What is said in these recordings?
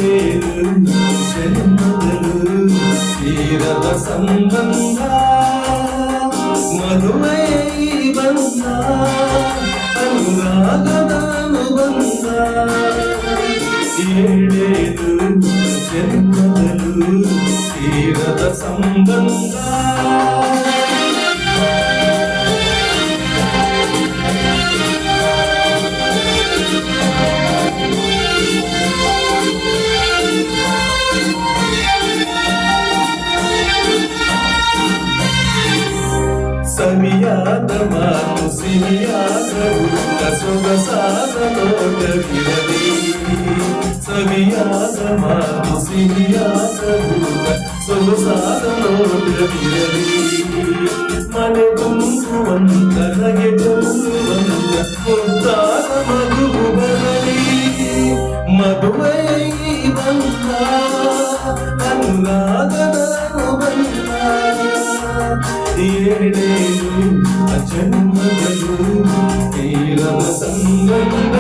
ಏಳೇಳು ಜನ್ಮಗಳು ತೀರದ ಸಂಬಂಧ ಮದುವೆ ಬಂದ ಅನುರಾಗದ ಅನುಬಂಧ ಏಳೇಳು ಜನ್ಮಗಳು ತೀರದ ಸಂಬಂಧ ಸವಿಯಾದ ಮಾತು ಸಿಹಿಯಾದ ಊಟ ಸೊಗಸಾದ ನೋಟವಿರಲಿ ಸವಿಯಾದ ಮಾತು ಸಿಹಿಯಾದ ಊಟ ಸೊಗಸಾದ ನೋಟವಿರಲಿ ಮನೆ ತುಂಬುವಂತ ನಗೆ ತುಂಬುವಂತ ಮುದ್ದಾದ ಮಗುವು ಬರಲಿ ಮದುವೆ ಬಂದ ಅನುರಾಗದ ಅನುಬಂಧ ಏಳೇಳು ಜನ್ಮಗಳು ತೀರದ ಸಂಬಂಧ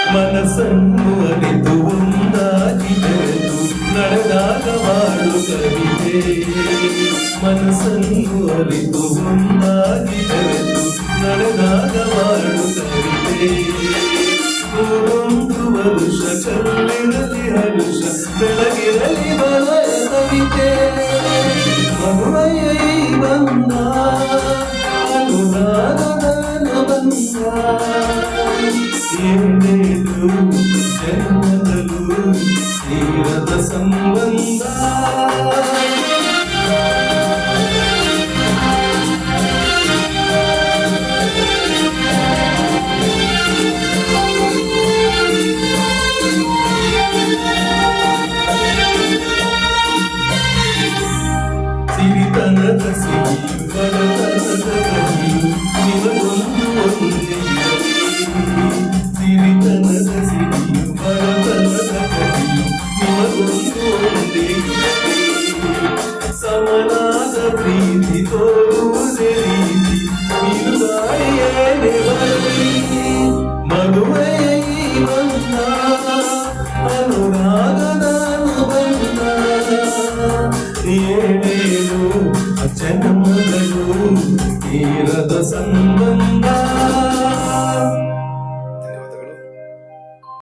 ಮನಸ್ಸನ್ನು ಅರಿತು ಒಂದಾಗಿ ಬೆರೆತು ನಡೆದಾಗ ಬಾಳು ಕವಿತೆ ಮನಸ್ಸನ್ನು ಅರಿತು ಒಂದಾಗಿ ಬೆರೆತು ನಡೆದಾಗ ಬಾಳು ಕವಿತೆ ನೂರೊಂದು ವರುಷ ಚೆಲ್ಲಿರಲಿ ಹರುಷ ಬೆಳಗಿರಲಿ ಬಲಯ ಕವಿತೆ ಮಗುವೈ ಬಂದ ಅನುರಾಗದ ಅನುಬಂಧ ಏಳೇಳು ಜನ್ಮಗಳು ತೀರದ ಸಂಬಂಧ ಸಿರಿತನದ ಸಿಹಿಯು ಬಡತನದ ಕಹಿಯು ನಿಮಗೊಂದು ಒಂದೇ ಸಿರಿತನದ ಸಿಹಿಯು ಬಡತನದ ಕಹಿಯು ನಿಮಗೊಂದು ಒಂದೇ ಸಮನಾದ ಪ್ರೀತಿ ತೋರುವುದೇ ರೀತಿ ಬಿರುಗಾಳಿಯೇನೆ ಬರಲಿ ಮದುವೆ ಬಂದ ಅನುರಾಗದ ಅನುಬಂಧ ಏಳೇಳು ಜನ್ಮಗಳು ತೀರದ ಸಂಬಂಧ